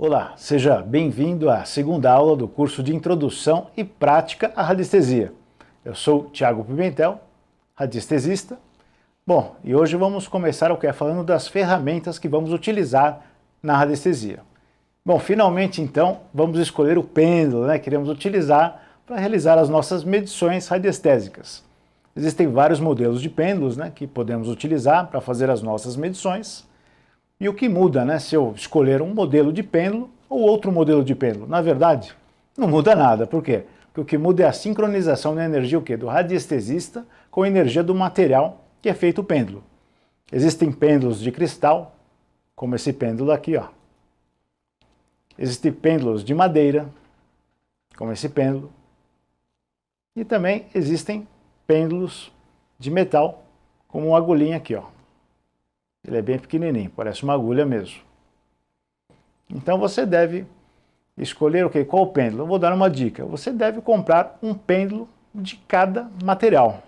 Olá, seja bem-vindo à segunda aula do curso de Introdução e Prática à Radiestesia. Eu sou Thiago Pimentel, radiestesista. Bom, e hoje vamos começar falando das ferramentas que vamos utilizar na radiestesia. Bom, finalmente então vamos escolher o pêndulo, que iremos utilizar para realizar as nossas medições radiestésicas. Existem vários modelos de pêndulos que podemos utilizar para fazer as nossas medições. E o que muda, se eu escolher um modelo de pêndulo ou outro modelo de pêndulo? Na verdade, não muda nada. Por quê? Porque o que muda é a sincronização da energia do radiestesista com a energia do material que é feito o pêndulo. Existem pêndulos de cristal, como esse pêndulo aqui, ó. Existem pêndulos de madeira, como esse pêndulo. E também existem pêndulos de metal, como uma agulhinha aqui, ó. Ele é bem pequenininho, parece uma agulha mesmo. Então você deve escolher qual pêndulo? Eu vou dar uma dica. Você deve comprar um pêndulo de cada material.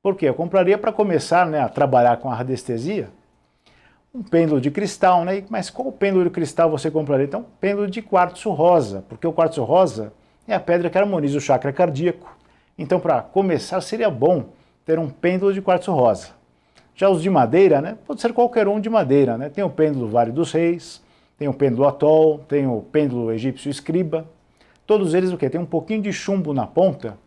Por quê? Eu compraria para começar a trabalhar com a radiestesia um pêndulo de cristal, Mas qual pêndulo de cristal você compraria? Então, pêndulo de quartzo rosa, porque o quartzo rosa é a pedra que harmoniza o chakra cardíaco. Então, para começar, seria bom ter um pêndulo de quartzo rosa. Já os de madeira, pode ser qualquer um de madeira, Tem o pêndulo Vale dos Reis, tem o pêndulo Atol, tem o pêndulo egípcio Escriba. Todos eles tem um pouquinho de chumbo na ponta,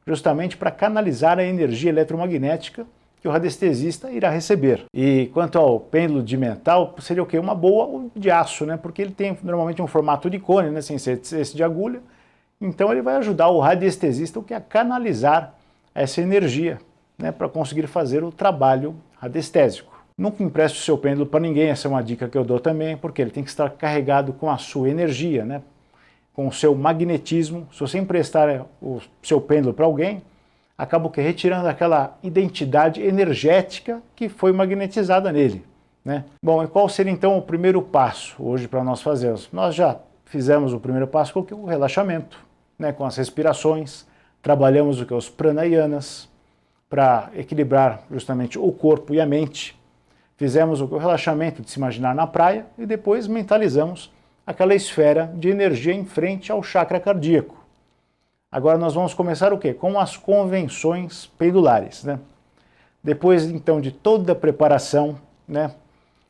justamente para canalizar a energia eletromagnética que o radiestesista irá receber. E quanto ao pêndulo de metal, seria uma boa ou de aço, Porque ele tem normalmente um formato de cone, sem ser esse de agulha. Então ele vai ajudar o radiestesista a canalizar essa energia, para conseguir fazer o trabalho radiestésico. Nunca empreste o seu pêndulo para ninguém, essa é uma dica que eu dou também, porque ele tem que estar carregado com a sua energia, com o seu magnetismo. Se você emprestar o seu pêndulo para alguém, acaba retirando aquela identidade energética que foi magnetizada nele. Bom, e qual seria então o primeiro passo hoje para nós fazermos? Nós já fizemos o primeiro passo com o relaxamento, com as respirações, trabalhamos os pranayanas, para equilibrar justamente o corpo e a mente. Fizemos o relaxamento de se imaginar na praia e depois mentalizamos aquela esfera de energia em frente ao chakra cardíaco. Agora nós vamos começar com as convenções pendulares, Depois então de toda a preparação,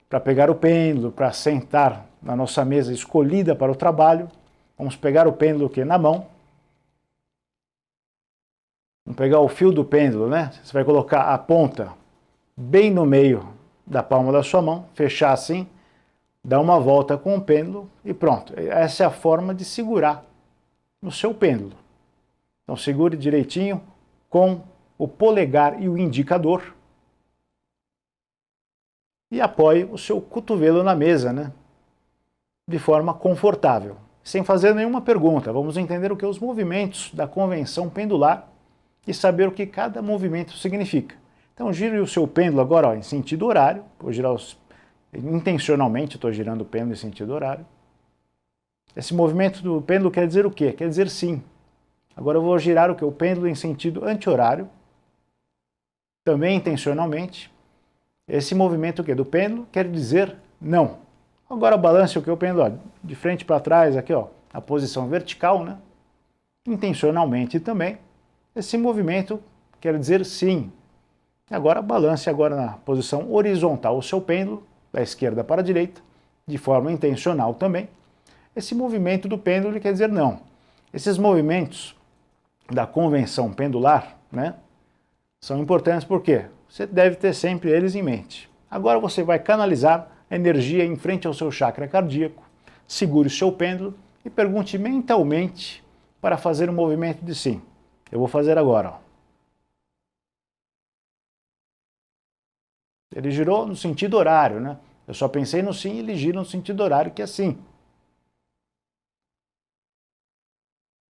para pegar o pêndulo, para sentar na nossa mesa escolhida para o trabalho, vamos pegar o pêndulo na mão. Vamos pegar o fio do pêndulo, Você vai colocar a ponta bem no meio da palma da sua mão, fechar assim, dar uma volta com o pêndulo e pronto. Essa é a forma de segurar no seu pêndulo. Então segure direitinho com o polegar e o indicador e apoie o seu cotovelo na mesa, de forma confortável, sem fazer nenhuma pergunta. Vamos entender os movimentos da convenção pendular e saber o que cada movimento significa. Então gire o seu pêndulo agora em sentido horário. Vou girar intencionalmente, estou girando o pêndulo em sentido horário. Esse movimento do pêndulo quer dizer o quê? Quer dizer sim. Agora eu vou girar o pêndulo em sentido anti-horário, também intencionalmente. Esse movimento do pêndulo quer dizer não. Agora balance o pêndulo de frente para trás, aqui, a posição vertical, intencionalmente também. Esse movimento quer dizer sim. Agora balance na posição horizontal o seu pêndulo, da esquerda para a direita, de forma intencional também. Esse movimento do pêndulo quer dizer não. Esses movimentos da convenção pendular, são importantes porque você deve ter sempre eles em mente. Agora você vai canalizar a energia em frente ao seu chakra cardíaco, segure o seu pêndulo e pergunte mentalmente para fazer um movimento de sim. Eu vou fazer agora. Ele girou no sentido horário, Eu só pensei no sim e ele gira no sentido horário, que é sim.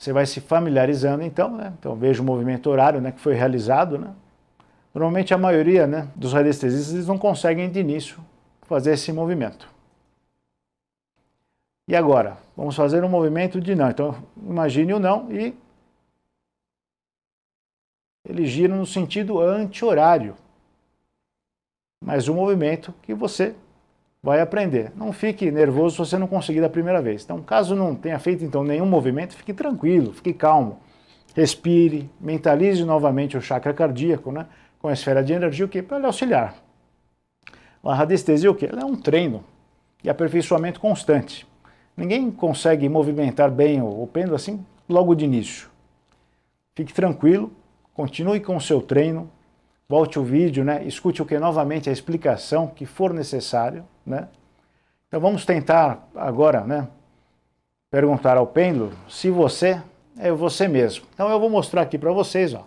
Você vai se familiarizando então, Então veja o movimento horário, que foi realizado, Normalmente a maioria, dos radiestesistas eles não conseguem de início fazer esse movimento. E agora, vamos fazer um movimento de não. Então imagine o não e ele gira no sentido anti-horário. Mas um movimento que você vai aprender. Não fique nervoso se você não conseguir da primeira vez. Então, caso não tenha feito então nenhum movimento, fique tranquilo, fique calmo. Respire, mentalize novamente o chakra cardíaco, né, com a esfera de energia, o que? Para lhe auxiliar. A radiestesia, o que? Ela é um treino e aperfeiçoamento constante. Ninguém consegue movimentar bem o pêndulo assim logo de início. Fique tranquilo, continue com o seu treino, volte o vídeo, né? Escute o que novamente a explicação que for necessário, né? Então vamos tentar agora, né, perguntar ao pêndulo se você é você mesmo. Então eu vou mostrar aqui para vocês, ó.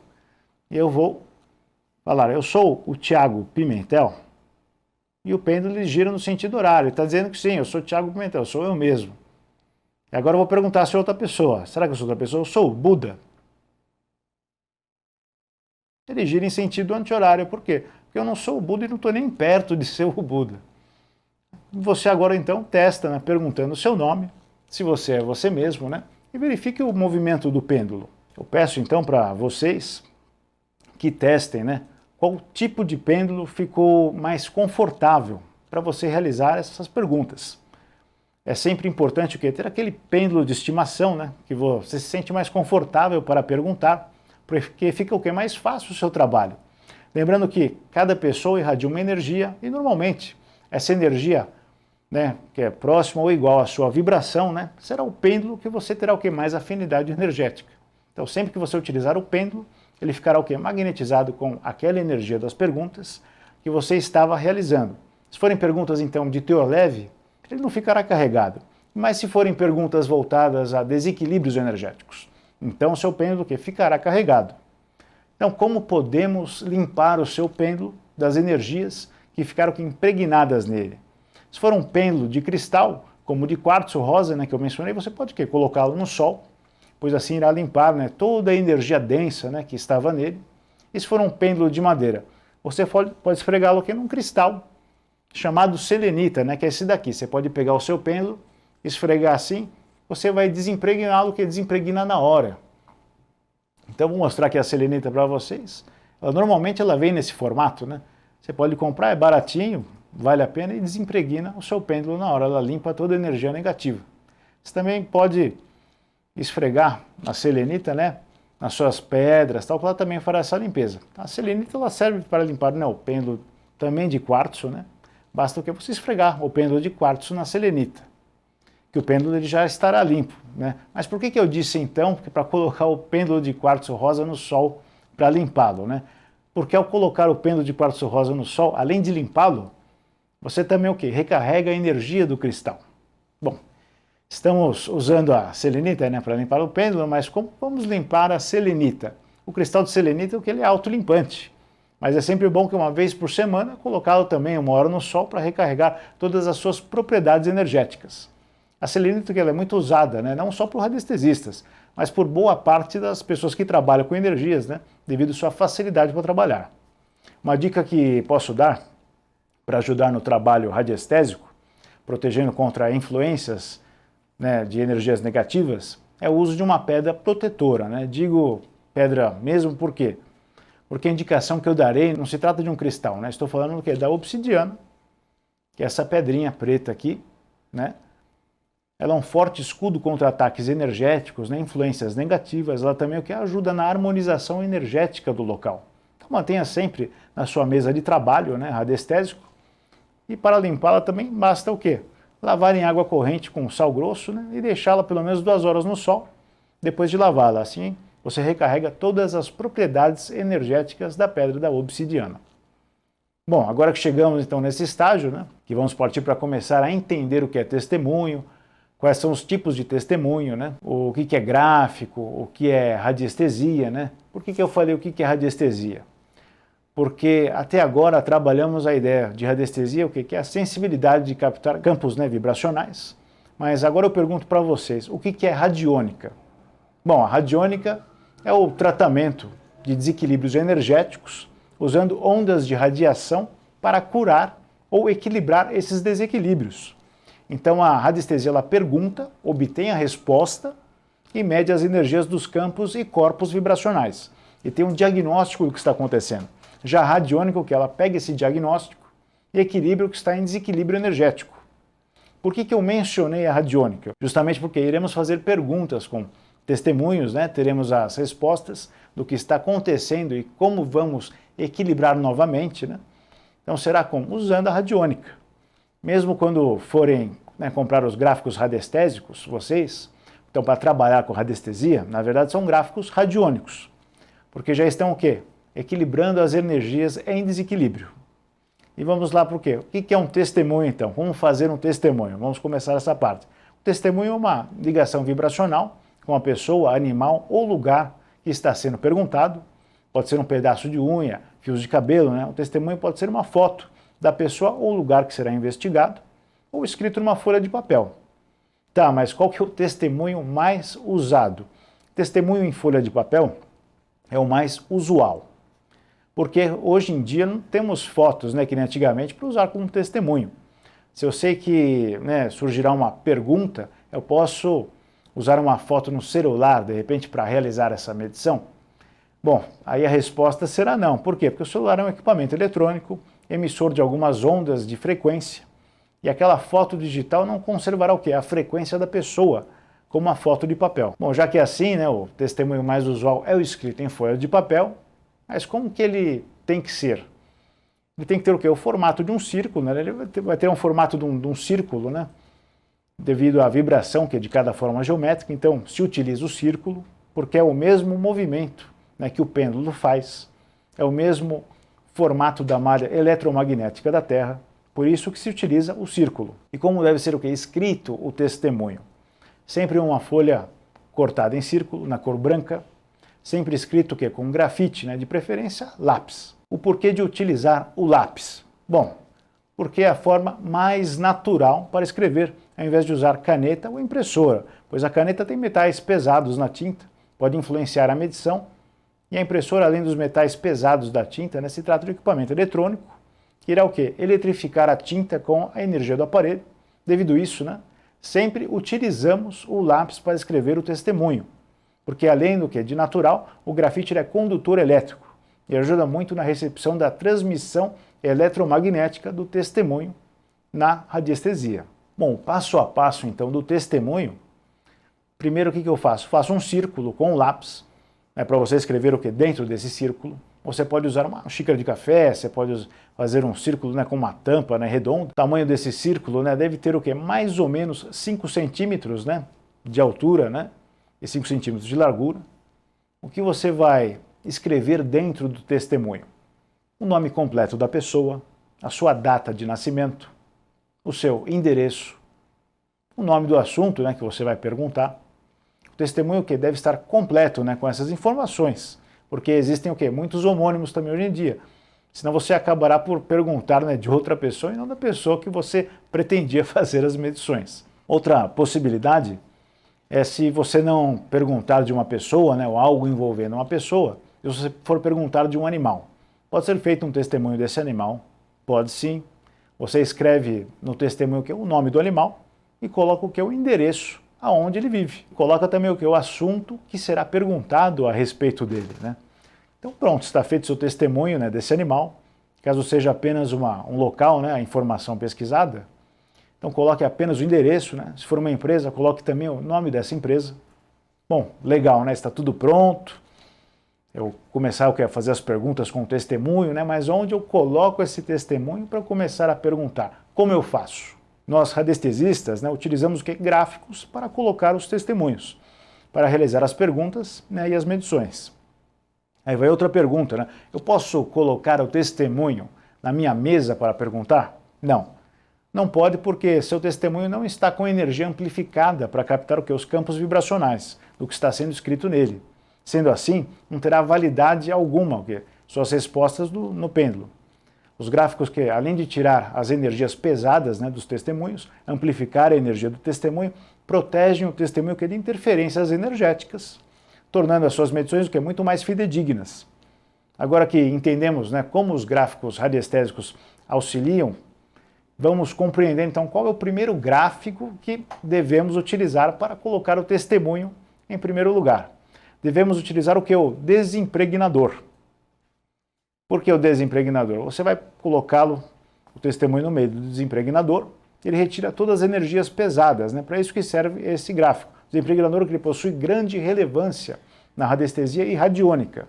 Eu vou falar, eu sou o Tiago Pimentel, e o pêndulo ele gira no sentido horário. Ele está dizendo que sim, eu sou o Tiago Pimentel, sou eu mesmo. E agora eu vou perguntar se é outra pessoa. Será que eu sou outra pessoa? Eu sou o Buda. Ele gira em sentido anti-horário. Por quê? Porque eu não sou o Buda e não estou nem perto de ser o Buda. Você agora então testa, né, perguntando o seu nome, se você é você mesmo, né, e verifique o movimento do pêndulo. Eu peço então para vocês que testem, né, qual tipo de pêndulo ficou mais confortável para você realizar essas perguntas. É sempre importante o quê? Ter aquele pêndulo de estimação, né, que você se sente mais confortável para perguntar, porque fica o quê? Mais fácil o seu trabalho. Lembrando que cada pessoa irradia uma energia e normalmente essa energia, né, que é próxima ou igual à sua vibração, né, será o pêndulo que você terá o quê? Mais afinidade energética. Então sempre que você utilizar o pêndulo, ele ficará o quê? Magnetizado com aquela energia das perguntas que você estava realizando. Se forem perguntas, então, de teor leve, ele não ficará carregado. Mas se forem perguntas voltadas a desequilíbrios energéticos, então o seu pêndulo que ficará carregado. Então, como podemos limpar o seu pêndulo das energias que ficaram impregnadas nele? Se for um pêndulo de cristal, como de quartzo rosa, né, que eu mencionei, você pode colocá-lo no sol, pois assim irá limpar, né, toda a energia densa, né, que estava nele. E se for um pêndulo de madeira, você pode esfregá-lo aqui num cristal chamado selenita, né, que é esse daqui. Você pode pegar o seu pêndulo, esfregar assim, você vai desempregná-lo, que desempregna na hora. Então vou mostrar aqui a selenita para vocês. Normalmente ela vem nesse formato, né? Você pode comprar, é baratinho, vale a pena, e desempregna o seu pêndulo na hora. Ela limpa toda a energia negativa. Você também pode esfregar a selenita, né, nas suas pedras, tal, que ela também fará essa limpeza. A selenita ela serve para limpar, né, o pêndulo também de quartzo, né? Basta que você esfregar o pêndulo de quartzo na selenita, que o pêndulo ele já estará limpo, né? Mas por que eu disse então que para colocar o pêndulo de quartzo rosa no sol para limpá-lo, né? Porque ao colocar o pêndulo de quartzo rosa no sol, além de limpá-lo, você também o quê? Recarrega a energia do cristal. Bom, estamos usando a selenita, né, para limpar o pêndulo, mas como vamos limpar a selenita? O cristal de selenita ele é autolimpante, mas é sempre bom que uma vez por semana colocá-lo também uma hora no sol para recarregar todas as suas propriedades energéticas. A selenita ela é muito usada, né, não só por radiestesistas, mas por boa parte das pessoas que trabalham com energias, né, devido à sua facilidade para trabalhar. Uma dica que posso dar para ajudar no trabalho radiestésico, protegendo contra influências, né, de energias negativas, é o uso de uma pedra protetora, né? Digo pedra mesmo por quê? Porque a indicação que eu darei não se trata de um cristal, né? Estou falando do quê? Da obsidiana, que é essa pedrinha preta aqui, né? Ela é um forte escudo contra ataques energéticos, né, influências negativas. Ela também ajuda na harmonização energética do local. Então mantenha sempre na sua mesa de trabalho, né, radiestésico. E para limpá-la também basta o quê? Lavar em água corrente com sal grosso, né, e deixá-la pelo menos 2 horas no sol, depois de lavá-la. Assim você recarrega todas as propriedades energéticas da pedra da obsidiana. Bom, agora que chegamos então nesse estágio, né, que vamos partir para começar a entender o que é testemunho, quais são os tipos de testemunho, né, o que é gráfico, o que é radiestesia, né? Por que eu falei o que é radiestesia? Porque até agora trabalhamos a ideia de radiestesia, o que é a sensibilidade de captar campos, né, vibracionais. Mas agora eu pergunto para vocês, o que é radiônica? Bom, a radiônica é o tratamento de desequilíbrios energéticos usando ondas de radiação para curar ou equilibrar esses desequilíbrios. Então a radiestesia ela pergunta, obtém a resposta e mede as energias dos campos e corpos vibracionais. E tem um diagnóstico do que está acontecendo. Já a radiônica, ela pega esse diagnóstico e equilibra o que está em desequilíbrio energético. Por que eu mencionei a radiônica? Justamente porque iremos fazer perguntas com testemunhos, né? Teremos as respostas do que está acontecendo e como vamos equilibrar novamente, né? Então será como? Usando a radiônica. Mesmo quando forem, né, comprar os gráficos radiestésicos, vocês, então para trabalhar com radiestesia, na verdade são gráficos radiônicos, porque já estão o quê? Equilibrando as energias em desequilíbrio. E vamos lá para o quê? O que é um testemunho então? Como fazer um testemunho? Vamos começar essa parte. O testemunho é uma ligação vibracional com a pessoa, animal ou lugar que está sendo perguntado. Pode ser um pedaço de unha, fios de cabelo, né? O testemunho pode ser uma foto da pessoa ou lugar que será investigado, ou escrito numa folha de papel. Tá, mas qual que é o testemunho mais usado? Testemunho em folha de papel é o mais usual, porque hoje em dia não temos fotos, né, que nem antigamente, para usar como testemunho. Se eu sei que, né, surgirá uma pergunta, eu posso usar uma foto no celular, de repente, para realizar essa medição? Bom, aí a resposta será não. Por quê? Porque o celular é um equipamento eletrônico, emissor de algumas ondas de frequência, e aquela foto digital não conservará o quê? A frequência da pessoa, como uma foto de papel. Bom, já que é assim, né, o testemunho mais usual é o escrito em folha de papel, mas como que ele tem que ser? Ele tem que ter o quê? O formato de um círculo, né? Ele vai ter um formato de um círculo, né? Devido à vibração que é de cada forma geométrica, então se utiliza o círculo, porque é o mesmo movimento, né, que o pêndulo faz, é o mesmo formato da malha eletromagnética da Terra, por isso que se utiliza o círculo. E como deve ser o quê? Escrito o testemunho? Sempre uma folha cortada em círculo, na cor branca, sempre escrito o quê? Com grafite, né, de preferência lápis. O porquê de utilizar o lápis? Bom, porque é a forma mais natural para escrever, ao invés de usar caneta ou impressora, pois a caneta tem metais pesados na tinta, pode influenciar a medição, e a impressora, além dos metais pesados da tinta, né, se trata de um equipamento eletrônico, que irá o quê? Eletrificar a tinta com a energia do aparelho. Devido a isso, né, sempre utilizamos o lápis para escrever o testemunho, porque além do que de natural, o grafite é condutor elétrico e ajuda muito na recepção da transmissão eletromagnética do testemunho na radiestesia. Bom, passo a passo então do testemunho. Primeiro o que eu faço? Faço um círculo com o lápis, né, para você escrever o que dentro desse círculo. Você pode usar uma xícara de café, você pode fazer um círculo, né, com uma tampa, né, redonda. O tamanho desse círculo, né, deve ter o que? Mais ou menos 5 centímetros, né, de altura, né, e 5 centímetros de largura. O que você vai escrever dentro do testemunho? O nome completo da pessoa, a sua data de nascimento, o seu endereço, o nome do assunto, né, que você vai perguntar. O testemunho que deve estar completo, né, com essas informações, porque existem o quê? Muitos homônimos também hoje em dia. Senão você acabará por perguntar, né, de outra pessoa e não da pessoa que você pretendia fazer as medições. Outra possibilidade é se você não perguntar de uma pessoa, né, ou algo envolvendo uma pessoa, se você for perguntar de um animal. Pode ser feito um testemunho desse animal? Pode sim. Você escreve no testemunho o nome do animal e coloca o que é o endereço aonde ele vive. Coloca também o que é o assunto que será perguntado a respeito dele, né? Então pronto, está feito seu testemunho, né, desse animal. Caso seja apenas um local, né, a informação pesquisada, então coloque apenas o endereço, né? Se for uma empresa, coloque também o nome dessa empresa. Bom, legal, né? Está tudo pronto. Eu começar a fazer as perguntas com o testemunho, né? Mas onde eu coloco esse testemunho para começar a perguntar? Como eu faço? Nós radiestesistas, né, utilizamos o quê? Gráficos para colocar os testemunhos, para realizar as perguntas, né, e as medições. Aí vai outra pergunta, né? Eu posso colocar o testemunho na minha mesa para perguntar? Não. Não pode porque seu testemunho não está com energia amplificada para captar o quê? Os campos vibracionais do que está sendo escrito nele. Sendo assim, não terá validade alguma, suas respostas no pêndulo. Os gráficos que, além de tirar as energias pesadas, né, dos testemunhos, amplificar a energia do testemunho, protegem o testemunho de interferências energéticas, tornando as suas medições muito mais fidedignas. Agora que entendemos, né, como os gráficos radiestésicos auxiliam, vamos compreender então qual é o primeiro gráfico que devemos utilizar para colocar o testemunho em primeiro lugar. Devemos utilizar o que? O desimpregnador. Por que o desimpregnador? Você vai colocá-lo, o testemunho, no meio do desimpregnador, ele retira todas as energias pesadas, né? Para isso que serve esse gráfico. O desimpregnador que ele possui grande relevância na radiestesia e radiônica.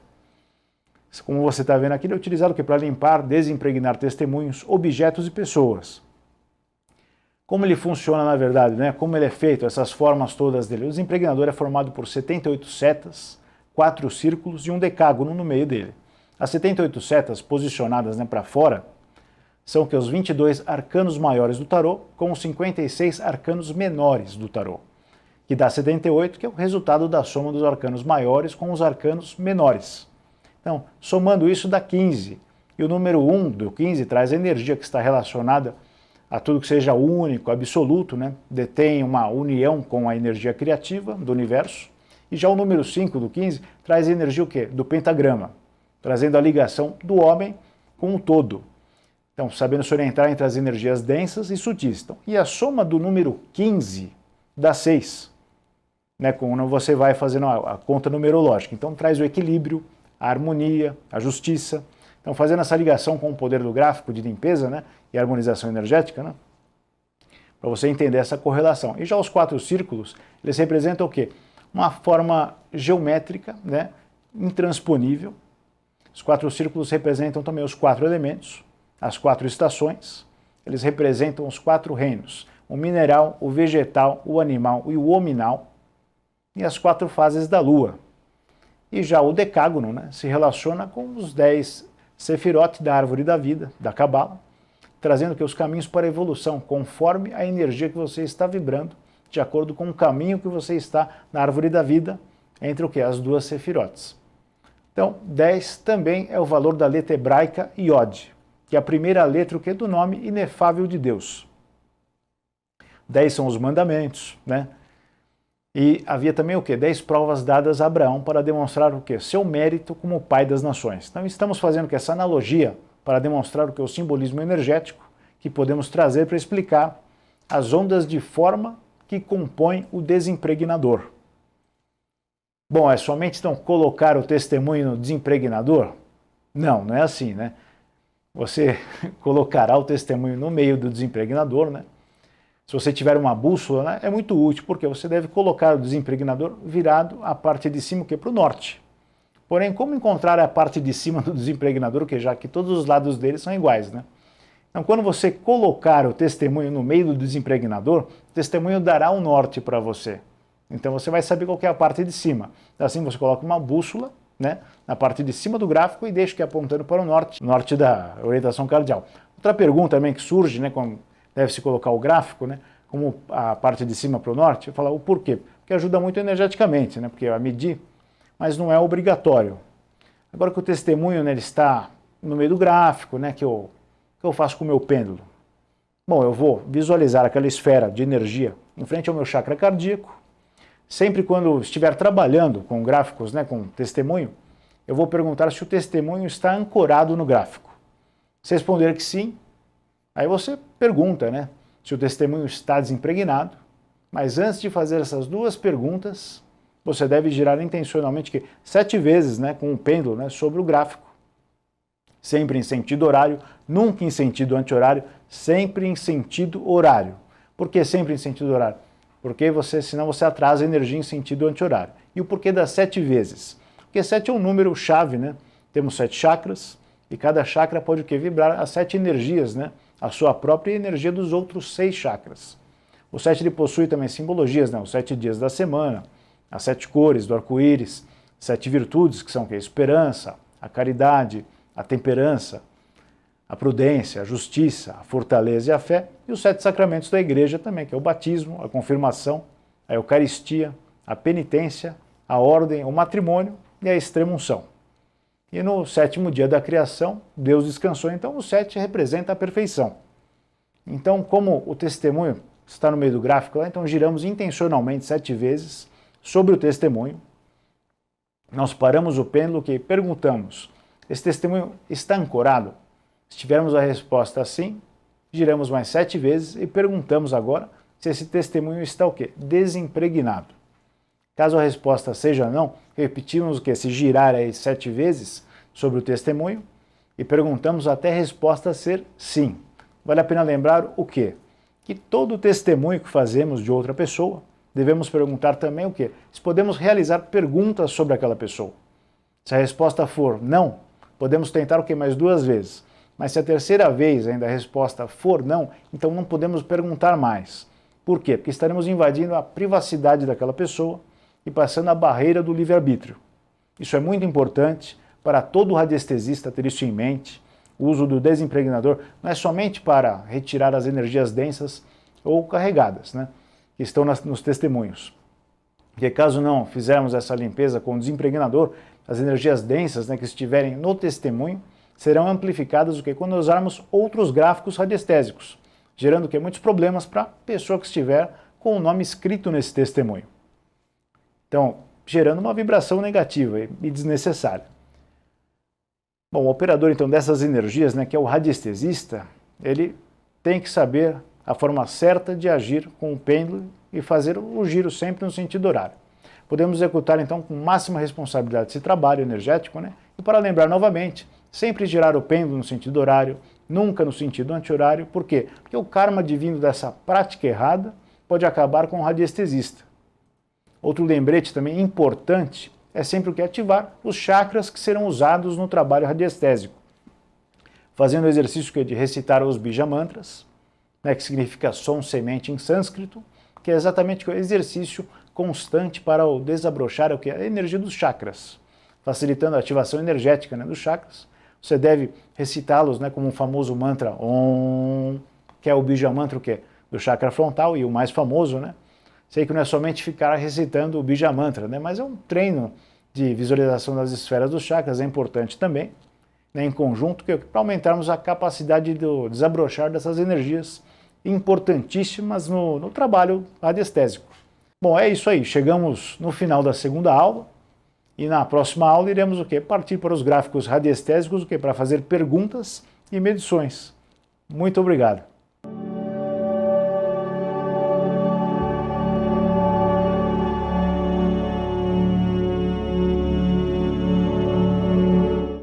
Como você está vendo aqui, ele é utilizado para limpar, desimpregnar testemunhos, objetos e pessoas. Como ele funciona na verdade, né? Como ele é feito, essas formas todas dele? O desimpregnador é formado por 78 setas, 4 círculos e um decágono no meio dele. As 78 setas posicionadas, né, para fora são que os 22 arcanos maiores do tarô com os 56 arcanos menores do tarô, que dá 78, que é o resultado da soma dos arcanos maiores com os arcanos menores. Então, somando isso dá 15. E o número 1 do 15 traz a energia que está relacionada a tudo que seja único, absoluto, né? Detém uma união com a energia criativa do universo. E já o número 5 do 15 traz a energia o quê? Do pentagrama, trazendo a ligação do homem com o todo. Então, sabendo se orientar entre as energias densas e sutis. Então, e a soma do número 15 dá 6, né? Quando você vai fazendo a conta numerológica. Então, traz o equilíbrio, a harmonia, a justiça. Então, fazendo essa ligação com o poder do gráfico de limpeza, né, e harmonização energética, né, para você entender essa correlação. E já os 4 círculos, eles representam o quê? Uma forma geométrica, né, intransponível. Os 4 círculos representam também os 4 elementos, as 4 estações. Eles representam os 4 reinos: o mineral, o vegetal, o animal e o hominal. E as 4 fases da Lua. E já o decágono, né, se relaciona com os 10 sefirot da árvore da vida, da Cabala, trazendo que os caminhos para a evolução, conforme a energia que você está vibrando, de acordo com o caminho que você está na árvore da vida, entre o que? As 2 sefirotes. Então, 10 também é o valor da letra hebraica Yod, que é a primeira letra o que? Do nome inefável de Deus. 10 são os mandamentos, né? E havia também o quê? 10 provas dadas a Abraão para demonstrar o quê? Seu mérito como pai das nações. Então estamos fazendo que essa analogia para demonstrar o que? O simbolismo energético que podemos trazer para explicar as ondas de forma que compõem o desimpregnador. Bom, é somente então colocar o testemunho no desimpregnador? Não, não é assim, né? Você colocará o testemunho no meio do desimpregnador, né? Se você tiver uma bússola, né, é muito útil, porque você deve colocar o desimpregnador virado a parte de cima, para o norte. Porém, como encontrar a parte de cima do desimpregnador, já que todos os lados dele são iguais, né? Então, quando você colocar o testemunho no meio do desimpregnador, o testemunho dará o norte para você. Então, você vai saber qual que é a parte de cima. Assim, você coloca uma bússola, né, na parte de cima do gráfico e deixa que apontando para o norte da orientação cardial. Outra pergunta também que surge, né, quando deve-se colocar o gráfico, né, como a parte de cima para o norte, eu falo o porquê? Porque ajuda muito energeticamente, né, porque vai medir, mas não é obrigatório. Agora que o testemunho, né, ele está no meio do gráfico, né, que eu faço com o meu pêndulo? Bom, eu vou visualizar aquela esfera de energia em frente ao meu chakra cardíaco. Sempre quando estiver trabalhando com gráficos, né, com testemunho, eu vou perguntar se o testemunho está ancorado no gráfico. Se responder que sim, aí você pergunta, né, se o testemunho está desimpregnado, mas antes de fazer essas 2 perguntas, você deve girar intencionalmente 7 vezes, né, com o pêndulo, né, sobre o gráfico. Sempre em sentido horário, nunca em sentido anti-horário, sempre em sentido horário. Por que sempre em sentido horário? Porque senão você atrasa a energia em sentido anti-horário. E o porquê das 7 vezes? Porque 7 é um número chave, né? Temos 7 chakras, e cada chakra pode vibrar as 7 energias, né? A sua própria energia dos outros 6 chakras. O 7 ele possui também simbologias, né? Os 7 dias da semana, as 7 cores do arco-íris, 7 virtudes, que são a esperança, a caridade, a temperança, a prudência, a justiça, a fortaleza e a fé, e os 7 sacramentos da igreja também, que é o batismo, a confirmação, a eucaristia, a penitência, a ordem, o matrimônio e a extrema-unção. E no 7º dia da criação, Deus descansou, então o 7 representa a perfeição. Então, como o testemunho está no meio do gráfico, então giramos intencionalmente 7 vezes sobre o testemunho. Nós paramos o pêndulo e perguntamos, esse testemunho está ancorado? Se tivermos a resposta sim, giramos mais 7 vezes e perguntamos agora se esse testemunho está o quê? Desimpregnado. Caso a resposta seja não, repetimos o quê? Se girar aí 7 vezes sobre o testemunho e perguntamos até a resposta ser sim. Vale a pena lembrar o quê? que todo testemunho que fazemos de outra pessoa, devemos perguntar também o quê? Se podemos realizar perguntas sobre aquela pessoa. Se a resposta for não, podemos tentar o quê? Mais 2 vezes. Mas se a terceira vez ainda a resposta for não, então não podemos perguntar mais. Por quê? Porque estaremos invadindo a privacidade daquela pessoa e passando a barreira do livre-arbítrio. Isso é muito importante para todo radiestesista ter isso em mente. O uso do desimpregnador não é somente para retirar as energias densas ou carregadas, né, que estão nos testemunhos. Porque caso não fizermos essa limpeza com o desimpregnador, as energias densas, né, que estiverem no testemunho serão amplificadas quando usarmos outros gráficos radiestésicos, gerando muitos problemas para a pessoa que estiver com o nome escrito nesse testemunho. Então, gerando uma vibração negativa e desnecessária. Bom, o operador então dessas energias, né, que é o radiestesista, ele tem que saber a forma certa de agir com o pêndulo e fazer o giro sempre no sentido horário. Podemos executar então com máxima responsabilidade esse trabalho energético, né? E para lembrar novamente, sempre girar o pêndulo no sentido horário, nunca no sentido anti-horário. Por quê? Porque o karma advindo dessa prática errada pode acabar com o radiestesista. Outro lembrete também importante é sempre o que? Ativar os chakras que serão usados no trabalho radiestésico. Fazendo o exercício de recitar os bija mantras, né, que significa som semente em sânscrito, que é exatamente o exercício constante para o desabrochar a energia dos chakras, facilitando a ativação energética, né, dos chakras. Você deve recitá-los, né, como um famoso mantra Om, que é o bija mantra do chakra frontal e o mais famoso, né? Sei que não é somente ficar recitando o bija mantra, né, mas é um treino de visualização das esferas dos chakras, é importante também, né, em conjunto, para aumentarmos a capacidade do desabrochar dessas energias importantíssimas no trabalho radiestésico. Bom, é isso aí, chegamos no final da segunda aula e na próxima aula iremos partir para os gráficos radiestésicos para fazer perguntas e medições. Muito obrigado.